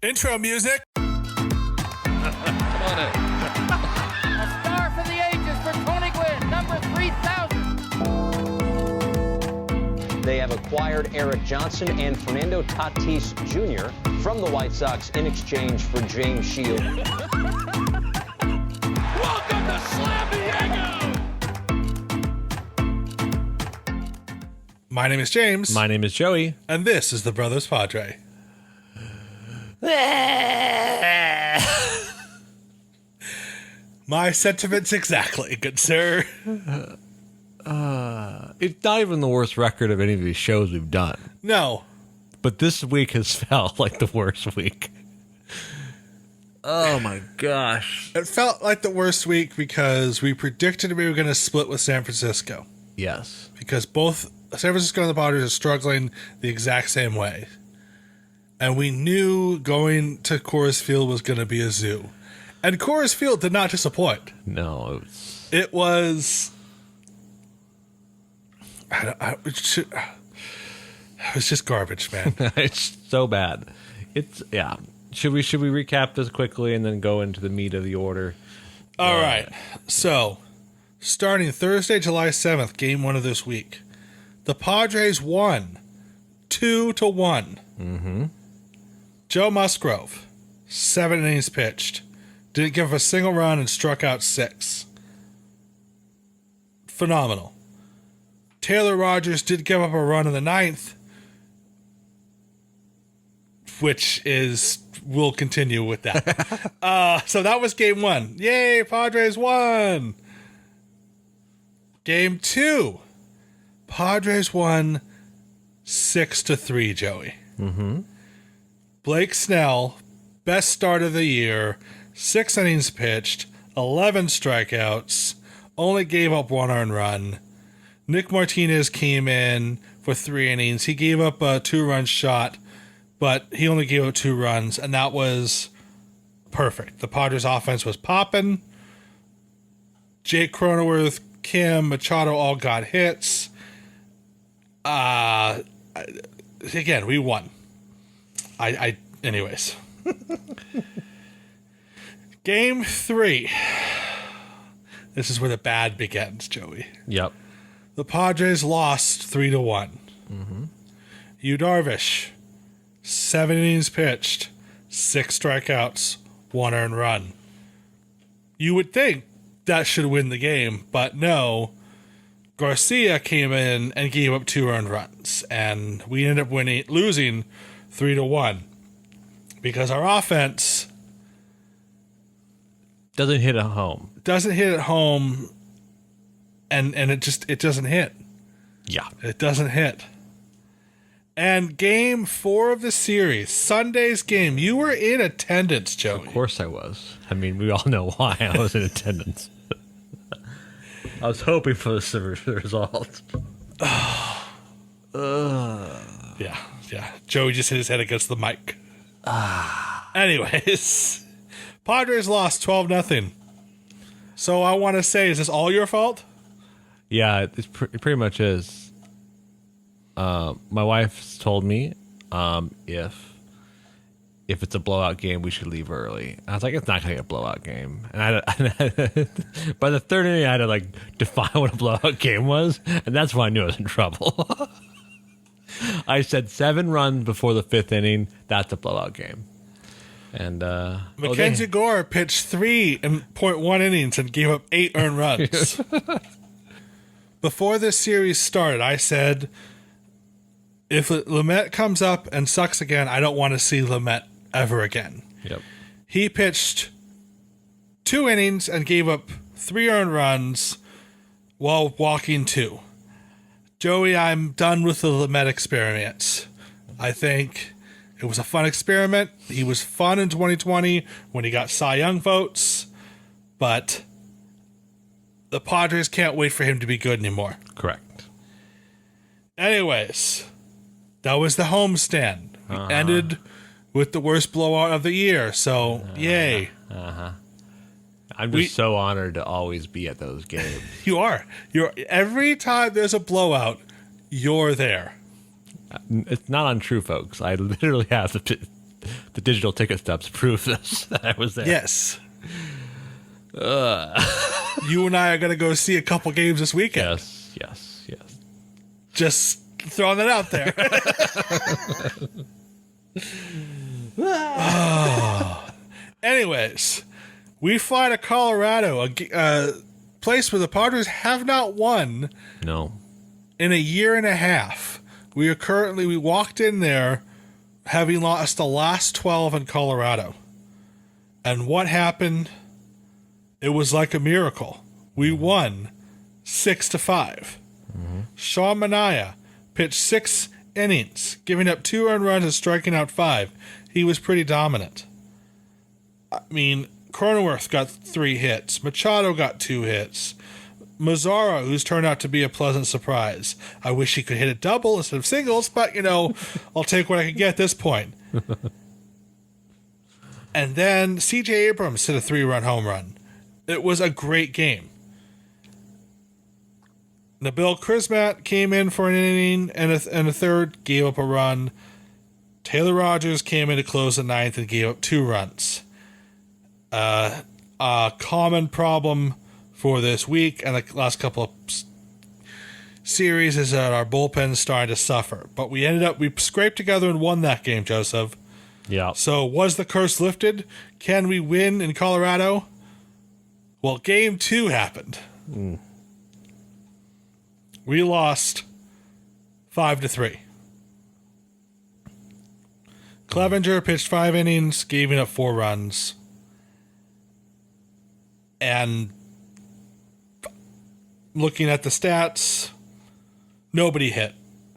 Intro music. Come on in. A star for the ages for Tony Gwynn, number 3,000. They have acquired Eric Johnson and Fernando Tatis Jr. from the White Sox in exchange for James Shield. Welcome to Slam Diego! My name is James. My name is Joey. And this is the Brothers Padre. My sentiments exactly, good sir. It's not even the worst record of any of these shows we've done. No. But this week has felt like the worst week. Oh my gosh. It felt like the worst week because we predicted we were going to split with San Francisco. Yes. Because both San Francisco and the Padres are struggling the exact same way. And we knew going to Coors Field was going to be a zoo. And Coors Field did not disappoint. No, It was... it was just garbage, man. it's so bad. It's yeah. Should we recap this quickly and then go into the meat of the order? All right. So, starting Thursday, July 7th, game one of this week, the Padres won 2-1. Mm-hmm. Joe Musgrove, 7 innings pitched, didn't give up a single run and struck out 6. Phenomenal. Taylor Rogers did give up a run in the 9th, which is, we'll continue with that. So that was game one. Yay, Padres won. Game 2, Padres won 6-3, Joey. Mm-hmm. Blake Snell, best start of the year, 6 innings pitched, 11 strikeouts, only gave up 1 earned run. Nick Martinez came in for 3 innings. He gave up a 2-run shot, but he only gave up 2 runs, and that was perfect. The Padres offense was popping. Jake Cronenworth, Kim, Machado all got hits. Again, we won. Anyways. Game 3. This is where the bad begins, Joey. Yep. The Padres lost 3-1. Mm-hmm. Yu Darvish, 7 innings pitched, 6 strikeouts, 1 earned run. You would think that should win the game, but no. Garcia came in and gave up 2 earned runs, and we ended up losing 3-1 because our offense Doesn't hit at home. doesn't hit at home, and it doesn't hit. Yeah. It doesn't hit. And game 4 of the series, Sunday's game, you were in attendance, Joey. Of course I was. I mean, we all know why I was in attendance. I was hoping for the result. Yeah. Joey just hit his head against the mic. Anyways, Padres lost 12-0. So I want to say, is this all your fault? Yeah, it pretty much is. My wife told me if it's a blowout game, we should leave early. I was like, it's not going to be a blowout game. And by the third inning, I had to define what a blowout game was, and that's when I knew I was in trouble. I said 7 runs before the 5th inning. That's a blowout game. And Mackenzie Gore pitched 3.1 innings and gave up 8 earned runs. Before this series started, I said, if Lamet comes up and sucks again, I don't want to see Lamet ever again. Yep. He pitched 2 innings and gave up 3 earned runs while walking 2. Joey, I'm done with the Lamet experiments. I think it was a fun experiment. He was fun in 2020 when he got Cy Young votes, but the Padres can't wait for him to be good anymore. Correct. Anyways, that was the homestand. We ended with the worst blowout of the year, so yay. I'm just so honored to always be at those games. You are. Every time there's a blowout, you're there. It's not untrue, folks. I literally have the the digital ticket stubs prove this. That I was there. Yes. You and I are going to go see a couple games this weekend. Yes. Just throwing that out there. Anyways, we fly to Colorado, a place where the Padres have not won No. in a year and a half. We walked in there having lost the last 12 in Colorado. And what happened? It was like a miracle. We won 6-5. Sean Manaea pitched 6 innings, giving up 2 earned runs and striking out 5. He was pretty dominant. I mean, Cronenworth got 3 hits. Machado got 2 hits. Mazzara, who's turned out to be a pleasant surprise. I wish he could hit a double instead of singles, but, I'll take what I can get at this point. And then C.J. Abrams hit a 3-run home run. It was a great game. Nabil Krismat came in for an inning and a third, gave up a run. Taylor Rogers came in to close the 9th and gave up 2 runs. A common problem for this week and the last couple of series is that our bullpen's starting to suffer. But we scraped together and won that game, Joseph. Yeah. So was the curse lifted? Can we win in Colorado? Well, game 2 happened. We lost 5-3. Clevenger pitched 5 innings, giving up 4 runs. And looking at the stats, nobody hit.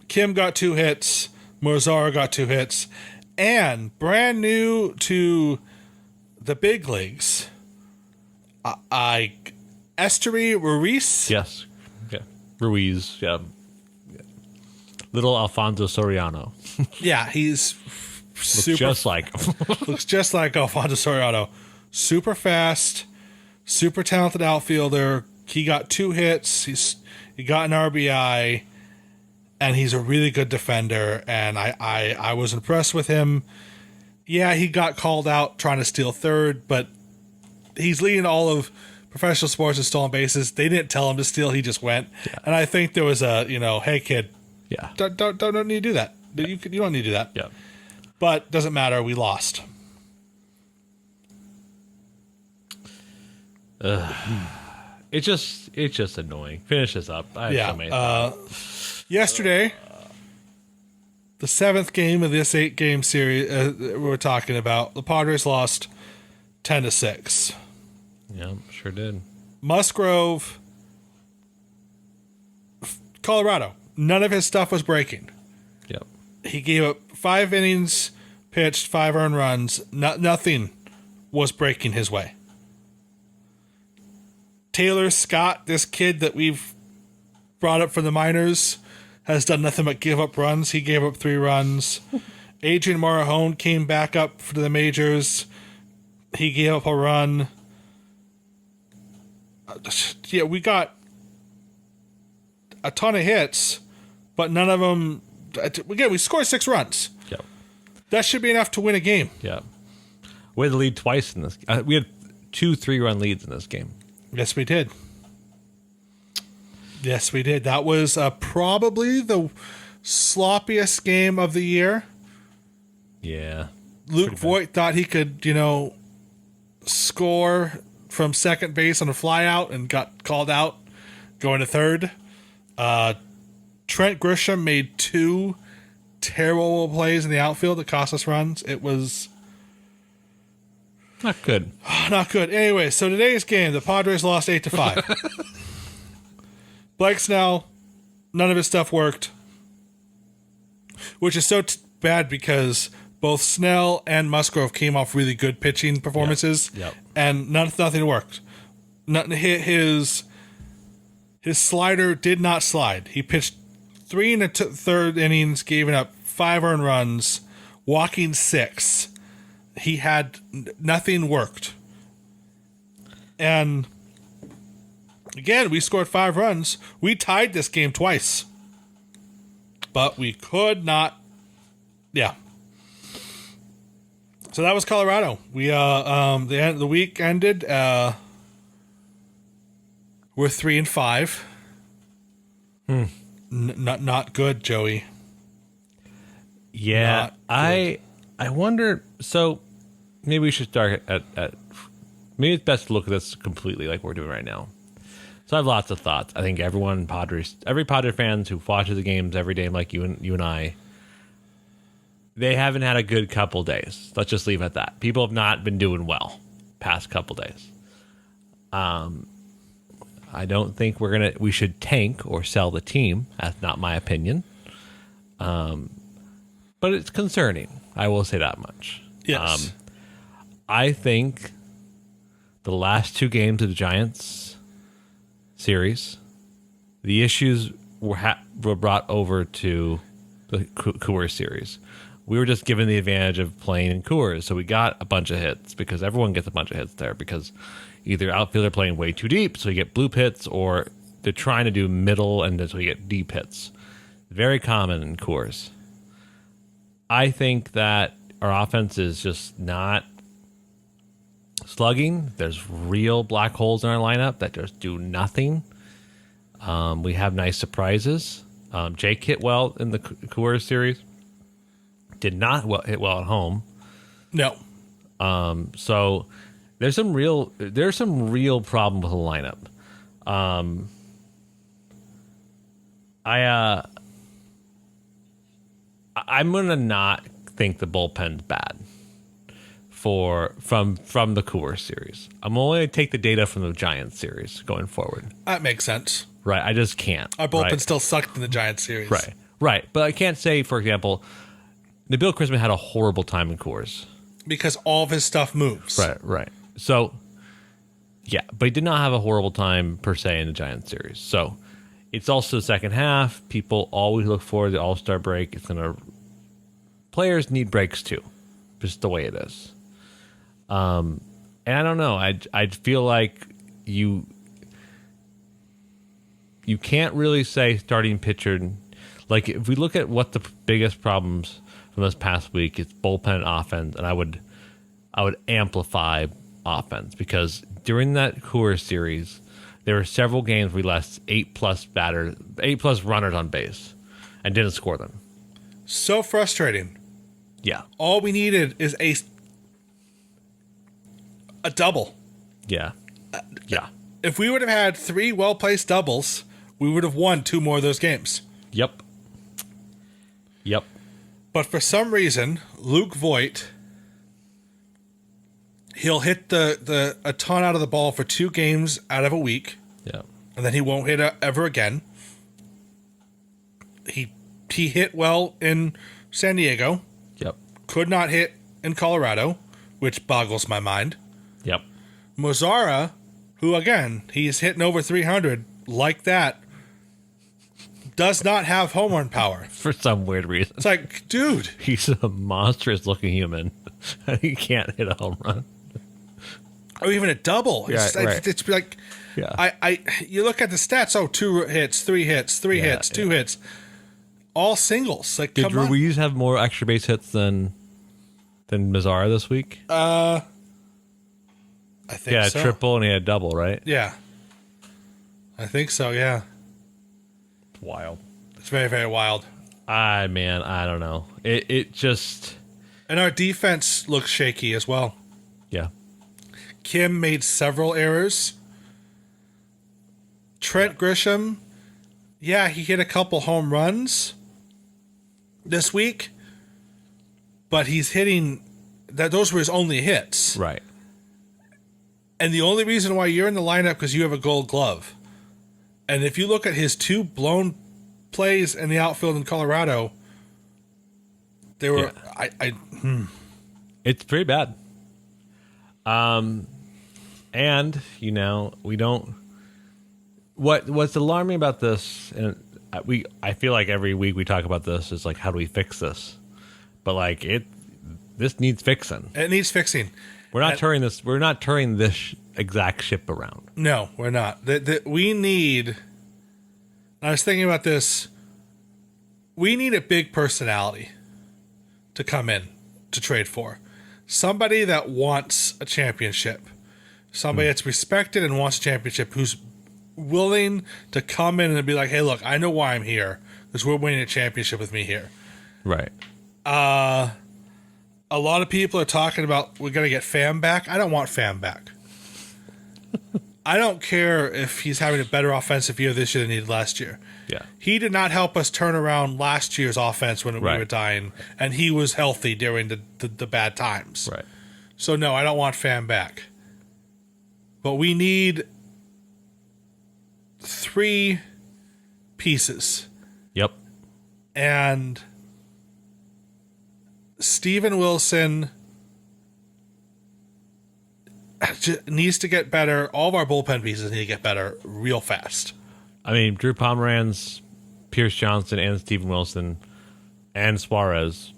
Kim got 2 hits. Mazzara got 2 hits. And brand new to the big leagues, Esteury Ruiz. Yes. Yeah. Ruiz. Yeah. Little Alfonso Soriano. Yeah, he's Looks just like him. looks just like Alfonso Soriano. Super fast, super talented outfielder. He got 2 hits. He got an RBI, and he's a really good defender. And I was impressed with him. Yeah, he got called out trying to steal third, but he's leading all of professional sports in stolen bases. They didn't tell him to steal; he just went. Yeah. And I think there was a hey kid, yeah, don't need to do that. You don't need to do that. Yeah. But doesn't matter. We lost. It's just annoying. Finish this up. I have so many thoughts. Yesterday, the 7th game of this 8-game series we're talking about, the Padres lost 10-6. Yeah, sure did. Musgrove, Colorado. None of his stuff was breaking. Yep. He gave up 5 innings, pitched 5 earned runs. Nothing was breaking his way. Taylor Scott, this kid that we've brought up from the minors, has done nothing but give up runs. He gave up 3 runs. Adrian Marajón came back up for the majors. He gave up a run. Yeah, we got a ton of hits, but none of them. Again, we scored 6 runs. Yep. That should be enough to win a game. Yeah. We had the lead twice in this. We had 2 3-run leads in this game. Yes, we did. Yes, we did. That was probably the sloppiest game of the year. Yeah. Luke Voigt thought he could, score from second base on a flyout and got called out going to third. Trent Grisham made 2 terrible plays in the outfield that cost us runs. It was not good. Not good. Anyway, so today's game, the Padres lost 8-5. Blake Snell, none of his stuff worked, which is so bad because both Snell and Musgrove came off really good pitching performances, and nothing worked. His slider did not slide. He pitched 3 1/3 innings, giving up 5 earned runs, walking 6. He had nothing worked. And again, we scored 5 runs. We tied this game twice. But we could not. Yeah. So that was Colorado. We the week ended. We're 3-5. Not good, Joey. Yeah, Not good. I wonder. So maybe we should start at maybe it's best to look at this completely like we're doing right now. So I have lots of thoughts. I think every Padre fans who watches the games every day, like you and I, they haven't had a good couple days. Let's just leave it at that. People have not been doing well past couple days. I don't think we should tank or sell the team. That's not my opinion. But it's concerning. I will say that much. Yes. I think the last two games of the Giants series, the issues were brought over to the Coors series. We were just given the advantage of playing in Coors, so we got a bunch of hits because everyone gets a bunch of hits there because either outfielder playing way too deep, so you get bloop hits, or they're trying to do middle and so you get deep hits. Very common in Coors. I think that our offense is just not slugging. There's real black holes in our lineup that just do nothing. We have nice surprises. Jake hit well in the Coors series. Did not hit well at home. No. So there's some real problem with the lineup. I'm gonna not think the bullpen's bad from the Coors series. I'm only gonna take the data from the Giants series going forward. That makes sense. Right, I just can't. Our bullpen right? still sucked in the Giants series. Right. But I can't say, for example, Nabil Chrisman had a horrible time in Coors. Because all of his stuff moves. Right. So, yeah, but he did not have a horrible time per se in the Giants series. So, it's also the second half. People always look forward to the All-Star break. Players need breaks too. Just the way it is. And I don't know. I feel like you can't really say starting pitcher. Like, if we look at what the biggest problems from this past week, it's bullpen offense, and I would amplify offense because during that Coors series, there were several games we left 8+ runners on base, and didn't score them. So frustrating. Yeah, All we needed is a double. yeah. If we would have had 3 well-placed doubles, we would have won 2 more of those games. Yep. But for some reason, Luke Voigt, he'll hit a ton out of the ball for 2 games out of a week, Yeah. and then he won't hit ever again. He hit well in San Diego, Yep. could not hit in Colorado, which boggles my mind. Yep. Mazzara, who again, he's hitting over 300 like that, does not have home run power. For some weird reason. It's like, dude. He's a monstrous looking human. He can't hit a home run. Or even a double. It's, right. it's like, Yeah. you look at the stats. Oh, 2 hits, 3 hits, 3 hits, 2 hits, all singles. Like, Did come on. Ruiz have more extra base hits than Mazzara this week? I think Yeah, so. triple and he had a double, right? Yeah, I think so. Yeah, Wild. it's very, very wild. I don't know. It just, And our defense looks shaky as well. yeah. Kim made several errors. Trent Grisham, yeah, he hit a couple home runs this week, but he's hitting that. Those were his only hits. Right. And the only reason why you're in the lineup because you have a Gold Glove. And if you look at his 2 blown plays in the outfield in Colorado, they were It's pretty bad. And we don't. What's alarming about this, and I feel like every week we talk about this, is like, how do we fix this? But like this needs fixing. It needs fixing. We're not turning this exact ship around. No, we're not. We need. I was thinking about this. We need a big personality to come in to trade for. somebody that wants a championship, somebody that's respected and wants a championship, who's willing to come in and be like, hey, look, I know why I'm here because we're winning a championship with me here. Right. A lot of people are talking about we're going to get Pham back. I don't want Pham back. I don't care if he's having a better offensive year this year than he did last year. Yeah. He did not help us turn around last year's offense when we were dying, and he was healthy during the bad times. Right. So, no, I don't want Pham back. But we need 3 pieces. Yep. And Steven Wilson needs to get better. All of our bullpen pieces need to get better real fast. I mean, Drew Pomeranz, Pierce Johnson, and Steven Wilson, and Suarez.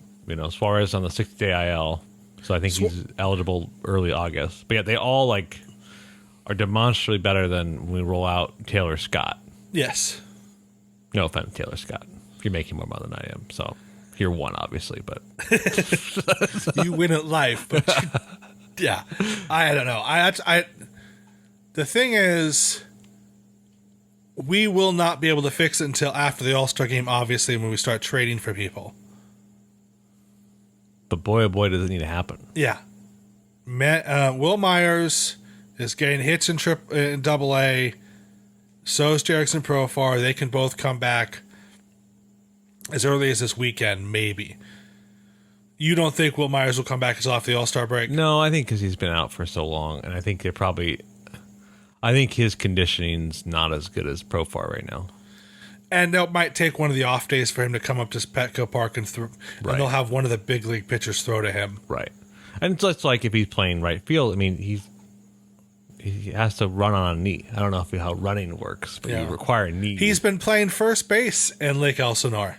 Suarez on the 60-day IL, so I think he's eligible early August. But yeah, they all are demonstrably better than when we roll out Taylor Scott. Yes. No offense, Taylor Scott. You're making more money than I am, so you're one, obviously. But you win at life, but yeah, I don't know. The thing is, we will not be able to fix it until after the All-Star game, obviously, when we start trading for people. But boy, oh boy, does it need to happen. Yeah. Will Myers is getting hits in Double-A. So is Jerickson Profar. They can both come back as early as this weekend, maybe. You don't think Will Myers will come back as off the All-Star break? No, I think because he's been out for so long, and I think I think his conditioning's not as good as Profar right now. And it might take one of the off days for him to come up to Petco Park and they'll have one of the big league pitchers throw to him. Right. And it's just like if he's playing right field, I mean, he has to run on a knee. I don't know how running works, but you require a knee. He's been playing first base in Lake Elsinore.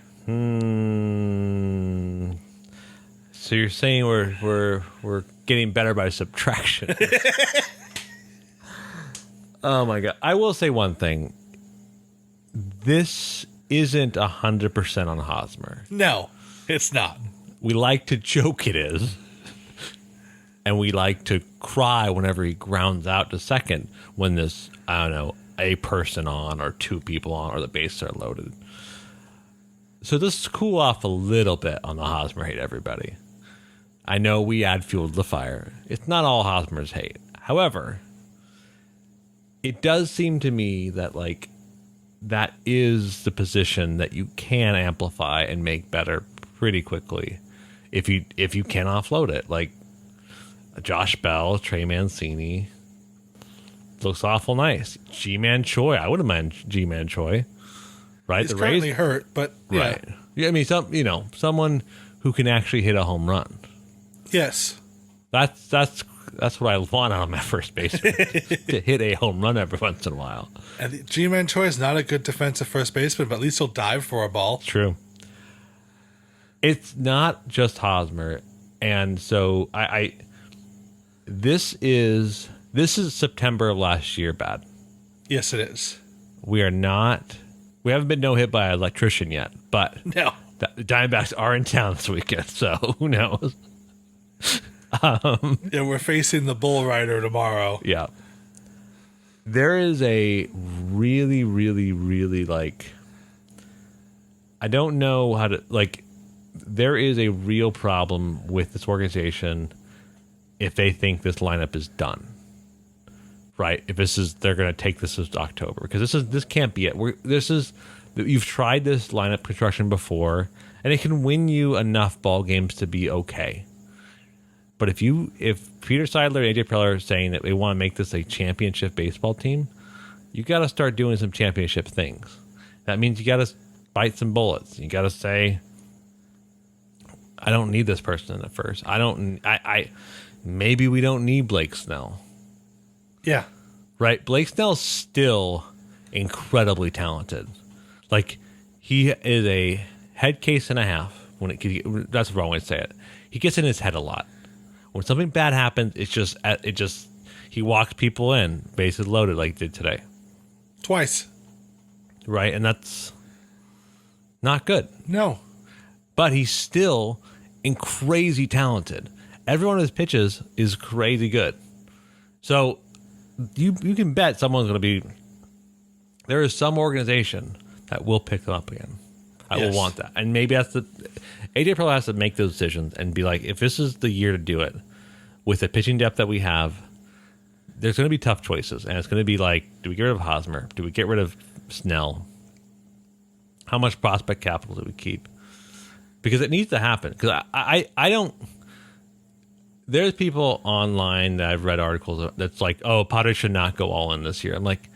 So you're saying we're getting better by subtraction. Oh my God. I will say one thing. This isn't 100% on Hosmer. No, it's not. We like to joke it is. And we like to cry whenever he grounds out to second when there's, I don't know, a person on or 2 people on or the bases are loaded. So this is cool off a little bit on the Hosmer hate, everybody. I know we add fuel to the fire. It's not all Hosmer's hate. However, it does seem to me that that is the position that you can amplify and make better pretty quickly if you can offload it. Like Josh Bell, Trey Mancini looks awful nice. G-Man Choi, I wouldn't mind G-Man Choi. Right, he's currently hurt, but yeah. Right. Yeah, I mean, someone who can actually hit a home run. Yes, that's what I want on my first baseman to hit a home run every once in a while. And G-Man Choi is not a good defensive first baseman, but at least he'll dive for a ball. True. It's not just Hosmer, and so this is September of last year bad. Yes, it is. We haven't been no hit by an electrician yet, but no. The Diamondbacks are in town this weekend, so who knows? Yeah, we're facing the Bull Rider tomorrow. Yeah. There is a really, really, really I don't know how to there is a real problem with this organization if they think this lineup is done. Right? If they're going to take this as October, because this can't be it. You've tried this lineup construction before, and it can win you enough ball games to be okay. But if Peter Seidler and AJ Preller are saying that they want to make this a championship baseball team, you got to start doing some championship things. That means you got to bite some bullets. You got to say, I don't need this person in the first. Maybe we don't need Blake Snell. Yeah. Right? Blake Snell's still incredibly talented. He is a head case and a half. That's the wrong way to say it. He gets in his head a lot. When something bad happens, he walks people in, bases loaded like he did today. Twice. Right? And that's not good. No. But he's still crazy talented. every one of his pitches is crazy good. So you can bet someone's going to be. There is some organization that will pick them up again. I will want that, and maybe that's the AJ Preller has to make those decisions and be like, if this is the year to do it, with the pitching depth that we have, there's going to be tough choices, and it's going to be like, do we get rid of Hosmer? Do we get rid of Snell? How much prospect capital do we keep? Because it needs to happen. Because I don't. There's people online that I've read articles that's like, oh, Padres should not go all in this year. I'm like,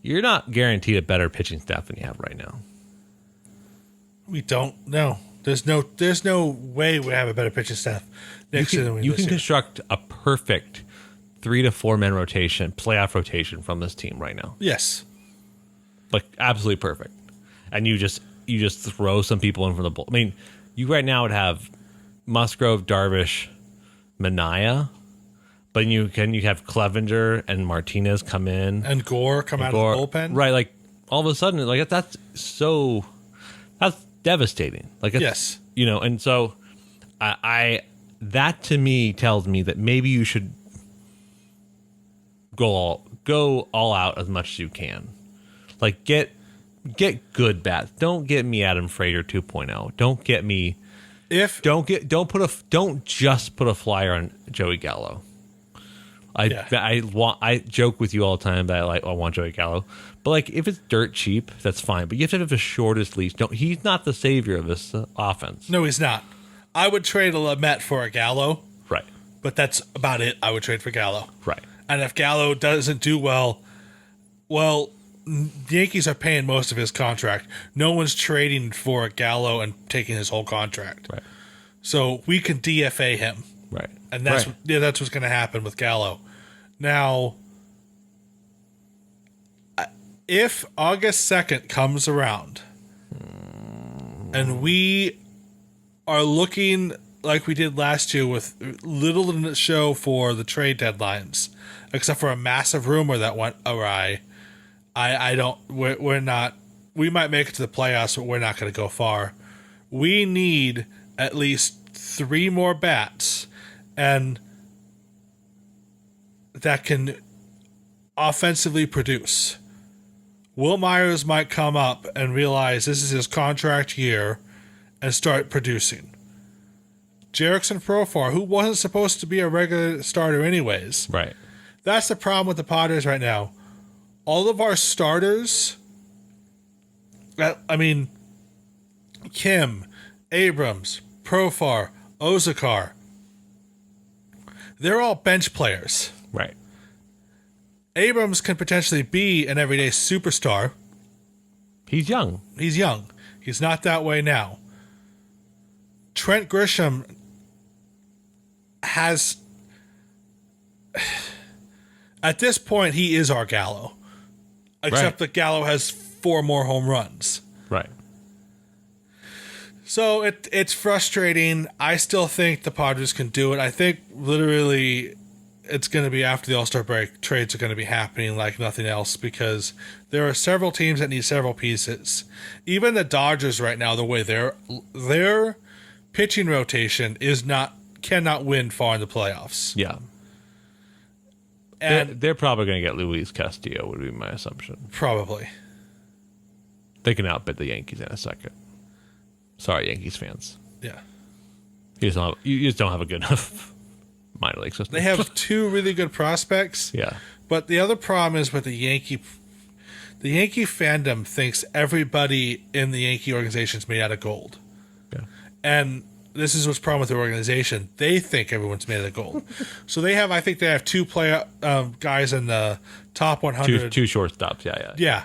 you're not guaranteed a better pitching staff than you have right now. We don't know. There's no way we have a better pitching staff next year than we do. You can construct a perfect 3 to 4 man rotation, playoff rotation from this team right now. Yes, Like absolutely perfect. And you just throw some people in from the bull. I mean, you right now would have Musgrove, Darvish, Minaya, but you have Clevenger and Martinez come in, and Gore come out of the bullpen. Right, like all of a sudden, like that's devastating. Like yes, and so I that to me tells me that maybe you should go all out as much as you can. Like get good bats. Don't get me Adam Frazier 2.0. Don't get me don't just put a flyer on Joey Gallo. I joke with you all the time that I want Joey Gallo. But like if it's dirt cheap, that's fine. But you have to have the shortest leash. He's not the savior of this offense. No, he's not. I would trade a Lamet for a Gallo. Right. But that's about it. I would trade for Gallo. Right. And if Gallo doesn't do well, the Yankees are paying most of his contract. No one's trading for a Gallo and taking his whole contract. Right. So we can DFA him. Right. And that's what's going to happen with Gallo. Now, if August 2nd comes around and we are looking like we did last year with little in the show for the trade deadlines, except for a massive rumor that went awry, we're not, we might make it to the playoffs, but we're not going to go far. We need at least 3 more bats and that can offensively produce. Will Myers might come up and realize this is his contract year and start producing. Jerickson Profar, who wasn't supposed to be a regular starter anyways. Right. That's the problem with the Padres right now. All of our starters, Kim, Abrams, Profar, Ozakar, they're all bench players. Right. Abrams can potentially be an everyday superstar. He's young. He's young. He's not that way now. Trent Grisham has... At this point, he is our Gallo. Except that Gallo has 4 more home runs. Right. So it's frustrating. I still think the Padres can do it. I think literally it's going to be after the All-Star break. Trades are going to be happening like nothing else because there are several teams that need several pieces. Even the Dodgers right now, the way their pitching rotation cannot win far in the playoffs. Yeah. And they're probably going to get Luis Castillo, would be my assumption. Probably. They can outbid the Yankees in a second. Sorry, Yankees fans. Yeah. You just don't have a good enough minor league system. They have 2 really good prospects. Yeah. But the other problem is with the Yankee fandom thinks everybody in the Yankee organization is made out of gold. Yeah. And this is what's the problem with the organization. They think everyone's made out of gold. So I think they have 2 guys in the top 100. Two shortstops. Yeah. Yeah.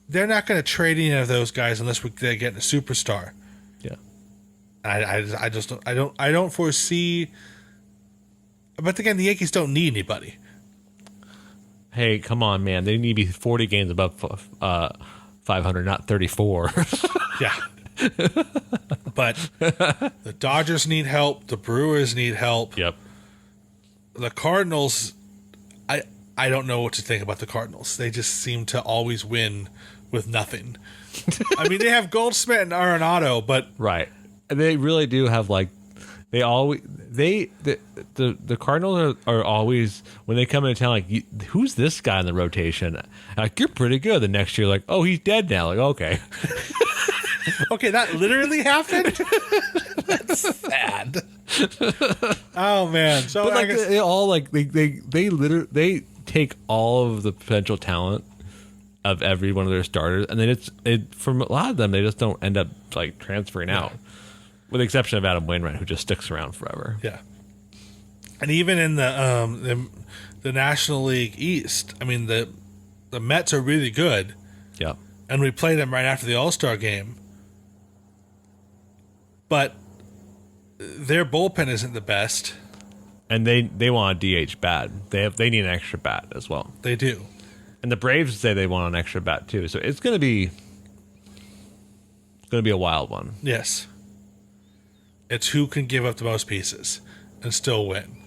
They're not going to trade any of those guys unless they get a superstar. Yeah. I just don't foresee. But again, the Yankees don't need anybody. Hey, come on, man! They need to be 40 games above 500, not 34. Yeah. But the Dodgers need help. The Brewers need help. Yep. The Cardinals, I don't know what to think about the Cardinals. They just seem to always win with nothing. I mean, they have Goldschmidt and Arenado, but right. They really do have they always the Cardinals are always, when they come into town, like, who's this guy in the rotation? Like, you're pretty good. The next year, like, oh, he's dead now. Like, okay. Okay, that literally happened? That's sad. Oh, man. So But I like, guess, they all, like, they literally, they take all of the potential talent of every one of their starters, and then from a lot of them, they just don't end up, like, transferring out. With the exception of Adam Wainwright, who just sticks around forever. yeah. And even in the National League East, I mean, the Mets are really good, Yeah. and we play them right after the All-Star game. But their bullpen isn't the best. And they want a DH bad. They need an extra bat as well. They do. And the Braves say they want an extra bat too. So it's gonna be a wild one. Yes. It's who can give up the most pieces and still win.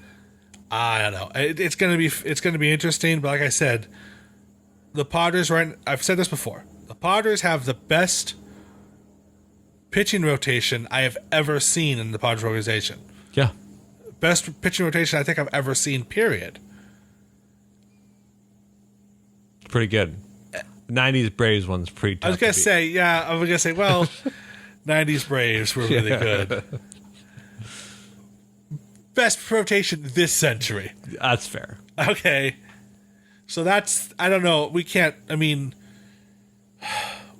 I don't know. It's gonna be interesting. But like I said, the Padres I've said this before. The Padres have the best pitching rotation I have ever seen in the Padres organization. Yeah. Best pitching rotation I think I've ever seen. Period. Pretty good. 90s Braves one's pretty tough. I was gonna say, well, 90s Braves were really good. Best rotation this century. That's fair. Okay. So that's, I don't know. We can't, I mean,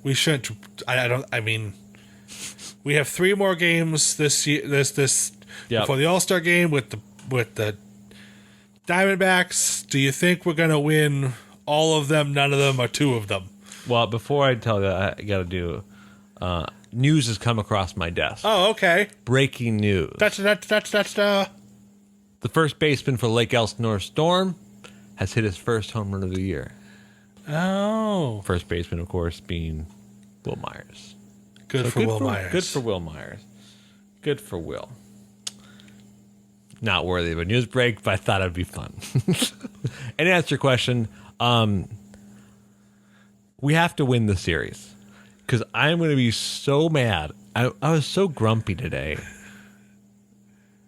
we shouldn't, I mean, we have 3 more games this year, Yep. before the All-Star game with the Diamondbacks. Do you think we're going to win all of them, none of them, or 2 of them? Well, before I tell you that, I got to do news has come across my desk. Oh, okay. Breaking news. That's The first baseman for Lake Elsinore Storm has hit his first home run of the year. oh, First baseman, of course, being Will Myers. good So for Will Myers. Good for Will Myers. Good for Will. Not worthy of a news break, but I thought it'd be fun. And to answer your question, we have to win the series because I'm going to be so mad. I was so grumpy today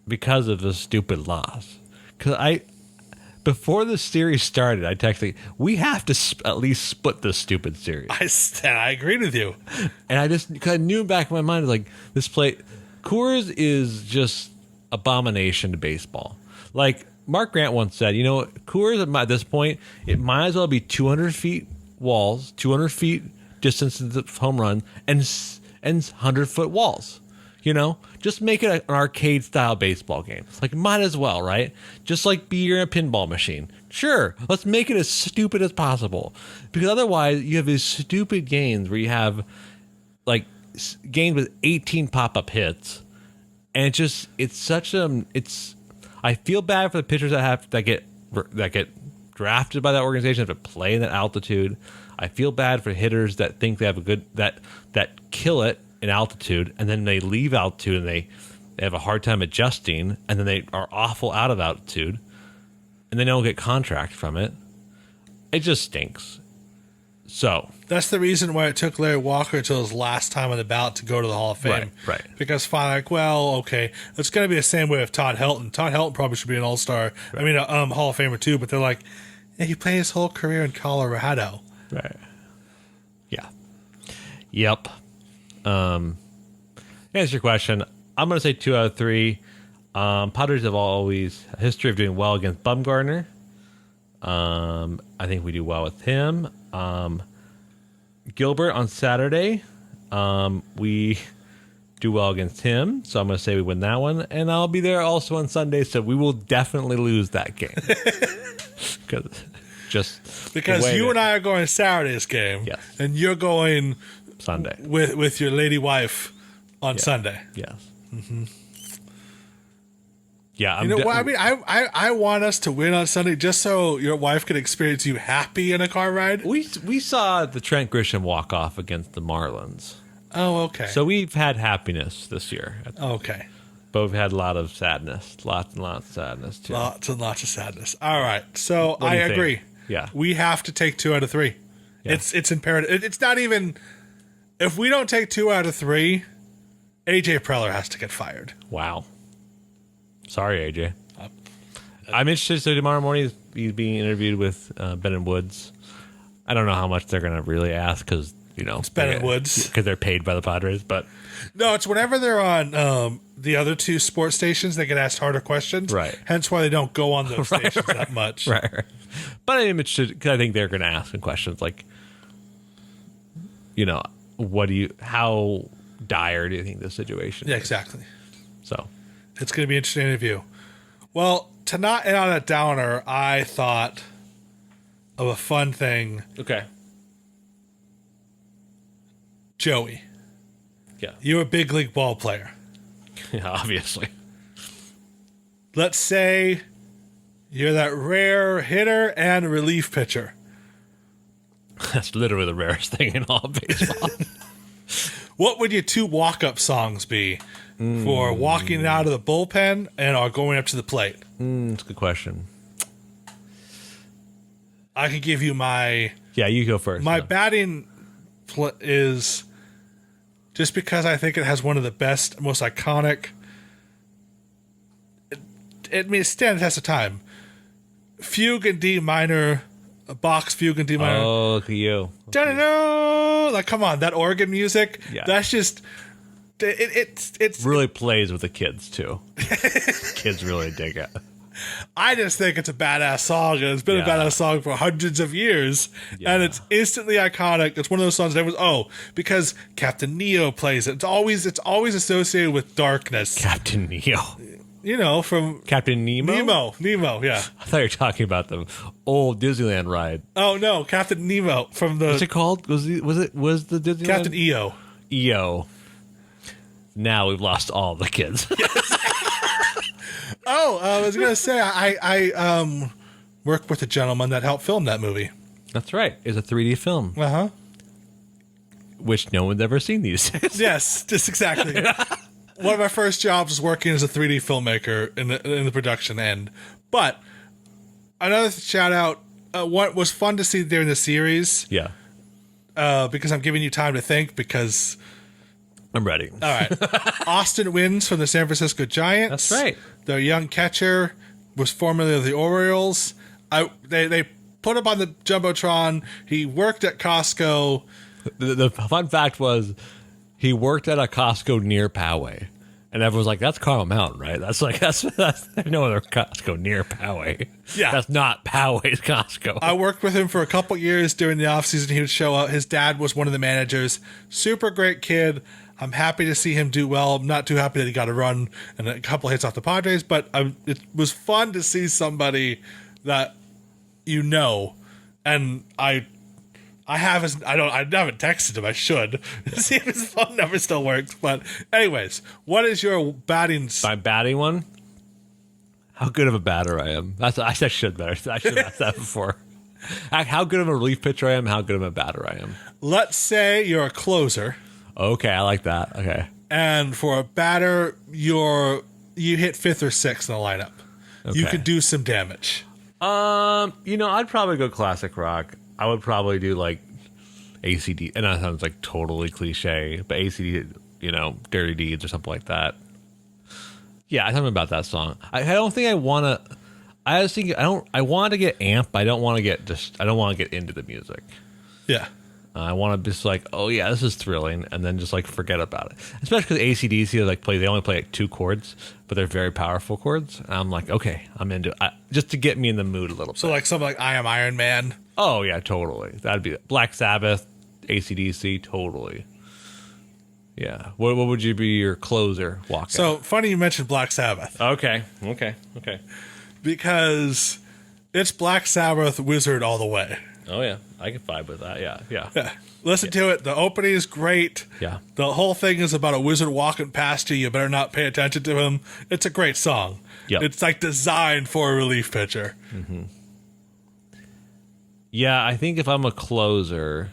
because of the stupid loss. Because before the series started, I texted, we have to at least split this stupid series. I agreed with you. And because I knew back in my mind, like, Coors is just abomination to baseball. Like Mark Grant once said, Coors at this point, it might as well be 200 feet walls, 200 feet distance to the home run, and 100-foot walls. Just make it an arcade style baseball game. Like, might as well, right? Just like you're in a pinball machine. Sure, let's make it as stupid as possible. Because otherwise, you have these stupid games where you have like games with 18 pop-up hits. And I feel bad for the pitchers that get drafted by that organization, have to play in that altitude. I feel bad for hitters that think they have a good that kill it in altitude, and then they leave altitude and they have a hard time adjusting, and then they are awful out of altitude, and they don't get contract from it. It just stinks. So That's the reason why it took Larry Walker till his last time on the ballot to go to the Hall of Fame. Right. Because finally, okay, it's going to be the same way with Todd Helton. Todd Helton probably should be an All-Star. Right. I mean, Hall of Famer too. But they're like, yeah, he played his whole career in Colorado. Right. Yeah. Yep. To answer your question, I'm going to say 2 out of 3. Padres have always a history of doing well against Bumgarner. I think we do well with him. Gilbert on Saturday, we do well against him, so I'm going to say we win that one, and I'll be there also on Sunday, so we will definitely lose that game. Because you and I are going Saturday's game, Yes. and you're going Sunday with your lady wife on Sunday. Yes. Mm-hmm. Yeah, You know what? I mean, I want us to win on Sunday just so your wife can experience you happy in a car ride. we saw the Trent Grisham walk off against the Marlins, Oh, okay. so we've had happiness this year, okay. but we've had a lot of sadness, lots and lots of sadness too. Lots and lots of sadness. All right. So What do I you think? agree. Yeah. We have to take 2 out of 3. Yeah. It's imperative. It's not even, if we don't take 2 out of 3, AJ Preller has to get fired. Wow. Sorry, AJ. I'm interested. So tomorrow morning he's being interviewed with Ben and Woods. I don't know how much they're going to really ask because it's Ben and Woods because they're paid by the Padres. But no, it's whenever they're on the other two sports stations, they get asked harder questions. Right. Hence why they don't go on those stations that much. right. But I'm interested because I think they're going to ask some questions like, how dire do you think the situation Yeah, is? exactly. So It's going to be an interesting interview. Well, to not end on a downer, I thought of a fun thing. okay. Joey, Yeah. you're a big league ball player. Yeah, obviously. Let's say you're that rare hitter and relief pitcher. That's literally the rarest thing in all of baseball. What would your two walk-up songs be for walking out of the bullpen and or going up to the plate? That's a good question. I can give you my Yeah, you go first. my batting is just because I think it has one of the best, most iconic. It stands the test of time. Fugue in D minor, a box fugue in D minor. Oh, look at you. Da-da-da! Like, come on, that organ music. Yeah. That's just it's. Really plays with the kids too. Kids really dig it. I just think it's a badass song, and it's been a Yeah. badass song for hundreds of years, and it's instantly iconic. It's one of those songs that was because Captain Neo plays it. It's always associated with darkness. Captain Neo. From Captain Nemo? Nemo, yeah. I thought you were talking about the old Disneyland ride. Oh no, Captain Nemo from What's the it called? Was the Disneyland? Captain EO. EO. Now we've lost all the kids. I was gonna say I worked with a gentleman that helped film that movie. That's right. It's a 3D film, Uh-huh. which no one's ever seen these days. Yes, just exactly. One of my first jobs was working as a 3D filmmaker in the production end. But another shout out, what was fun to see during the series, Yeah. because I'm giving you time to think because, I'm ready. all right, Austin Wins from the San Francisco Giants. That's right. Their young catcher was formerly of the Orioles. They put him on the Jumbotron. He worked at Costco. The fun fact was he worked at a Costco near Poway. And everyone's like, that's Carmel Mountain, right? That's there's no other Costco near Poway. Yeah. That's not Poway's Costco. I worked with him for a couple years during the offseason. He would show up. His dad was one of the managers. Super great kid. I'm happy to see him do well. I'm not too happy that he got a run and a couple hits off the Padres, but it was fun to see somebody that and I haven't texted him. I should see if his phone number still works. But anyways, what is your batting? My batting one? How good of a batter I am. I should have asked that before. How good of a relief pitcher I am, how good of a batter I am. Let's say you're a closer. Okay, I like that. Okay. And for a batter, you hit fifth or sixth in the lineup. You Okay. could do some damage. I'd probably go classic rock. I would probably do like ACD, and that sounds like totally cliche, but ACD, Dirty Deeds or something like that. Yeah, I thought about that song. I don't think I want to. I just think I want to get amped, but I don't want to get into the music. Yeah. I want to just like, oh yeah, this is thrilling, and then just like forget about it. Especially because ACDC they only play like 2 chords, but they're very powerful chords. And I'm like, okay, I'm into it. Just to get me in the mood a little So bit. like something like I Am Iron Man. Oh yeah, totally. That'd be Black Sabbath, ACDC, totally. Yeah. What would you be your closer walkout? So funny you mentioned Black Sabbath Okay. because it's Black Sabbath Wizard all the way. Oh yeah, I can vibe with that. Yeah. Yeah. Listen to it. The opening is great. Yeah. The whole thing is about a wizard walking past you. You better not pay attention to him. It's a great song. Yep. It's like designed for a relief pitcher. Yeah, I think if I'm a closer,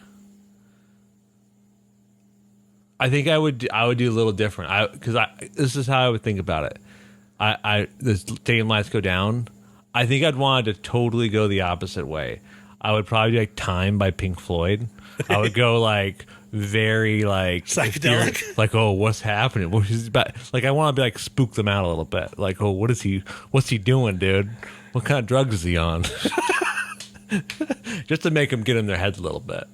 I think I would do a little different. Because this is how I would think about it. This Stadium Lights Go Down. I think I'd want to totally go the opposite way. I would probably do like Time by Pink Floyd. I would go like very like Psychedelic. ethereal. Like, oh, what's happening? What is about? Like, I want to be like spook them out a little bit. Like, oh, what's he doing, dude? What kind of drugs is he on? Just to make them get in their heads a little bit.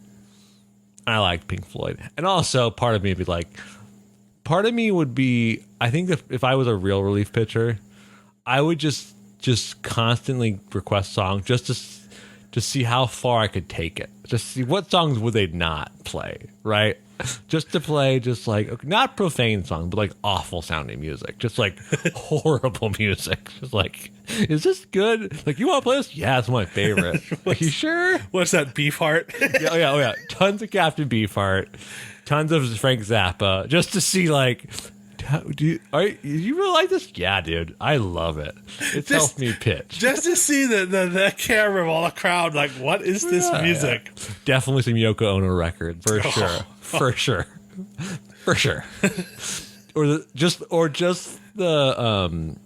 I like Pink Floyd, and also part of me would be, I think if I was a real relief pitcher, I would just constantly request songs just to see how far I could take it. Just see what songs would they not play, right? Just to play, just like not profane songs, but like awful sounding music, just like horrible music. Just like, is this good? Like, you want to play this? Yeah, it's my favorite. Are you sure? What's that, Beefheart? Yeah. Tons of Captain Beefheart, tons of Frank Zappa, just to see like, do you really like this? Yeah, dude, I love it. It helped me pitch. Just to see the camera of all the crowd, like, what is this music? Yeah. Definitely some Yoko Ono record for sure. For sure. Or just the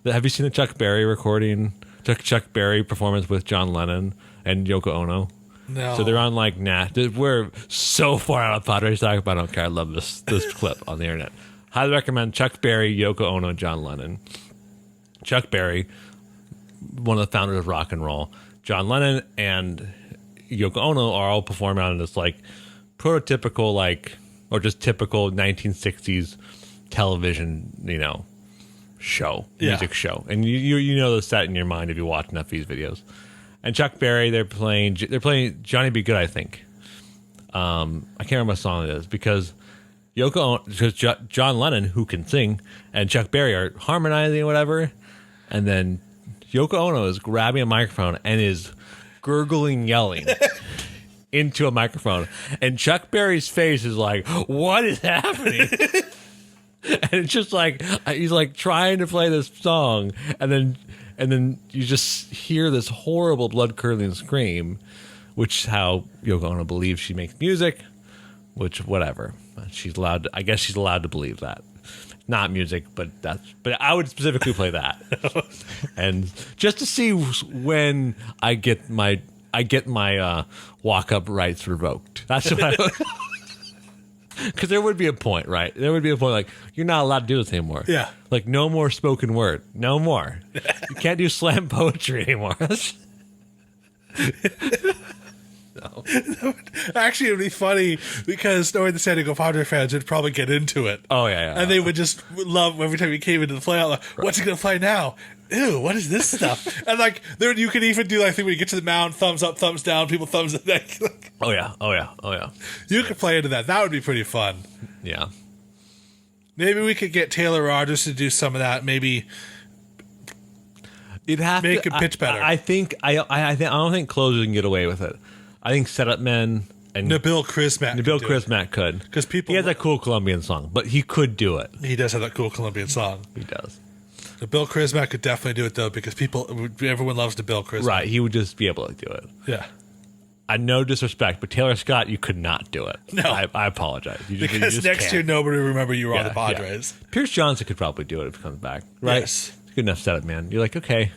have you seen the Chuck Berry recording? Chuck Berry performance with John Lennon and Yoko Ono. No. So they're on like we're so far out of Padres talk, but I don't care. I love this clip on the internet. Highly recommend Chuck Berry, Yoko Ono, John Lennon. Chuck Berry, one of the founders of rock and roll. John Lennon and Yoko Ono are all performing on this like prototypical or just typical 1960s television, music show. And you know the set in your mind if you watch enough of these videos. And Chuck Berry, they're playing Johnny Be Good, I think. I can't remember what song it is because John Lennon, who can sing, and Chuck Berry are harmonizing or whatever, and then Yoko Ono is grabbing a microphone and is gurgling, yelling into a microphone, and Chuck Berry's face is like, "What is happening?" And it's just like he's like trying to play this song, and then you just hear this horrible blood-curdling scream, which is how Yoko Ono believes she makes music, which, whatever. I guess she's allowed to believe that. Not music, but I would specifically play that. And just to see when I get my walk-up rights revoked. That's what I would... Because there would be a point, right? There would be a point like, you're not allowed to do this anymore. Yeah. Like, no more spoken word. No more. You can't do slam poetry anymore. No. Actually, it would be funny because knowing the San Diego Padres fans would probably get into it. Oh, yeah. And they would just love every time he came into the playoff. Like, what's he going to play now? Ew, what is this stuff? And like, there you could even do, like, I think when you get to the mound, thumbs up, thumbs down, people thumbs up. Like, Oh, yeah. you could play into that. That would be pretty fun. Yeah. Maybe we could get Taylor Rogers to do some of that. Maybe It'd have make to him pitch better. I don't think closers can get away with it. I think setup men and Nabil Krismat could. Because people... He has that cool Colombian song, but he could do it. He does have that cool Colombian song. He does. Nabil Krismat could definitely do it, though, because everyone loves Nabil Krismat. Right, he would just be able to do it. Yeah. No disrespect, but Taylor Scott, you could not do it. No. I apologize. Because next year, nobody will remember you were on the Padres. Yeah. Pierce Johnson could probably do it if he comes back, right? Yes. It's good enough setup, man. You're like, okay,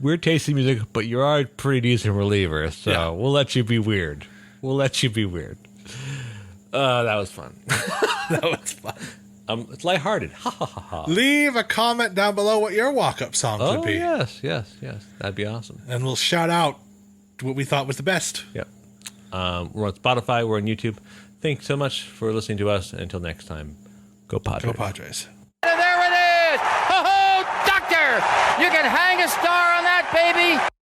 weird tasting music, but you're a pretty decent reliever, so we'll let you be weird. That was fun. That was fun. It's lighthearted. Ha ha ha ha. Leave a comment down below what your walk-up songs would be. Yes. That'd be awesome. And we'll shout out what we thought was the best. Yep. We're on Spotify. We're on YouTube. Thanks so much for listening to us. And until next time, go Padres. Go Padres. And there it is! Ho-ho, doctor! You can hang a star on that baby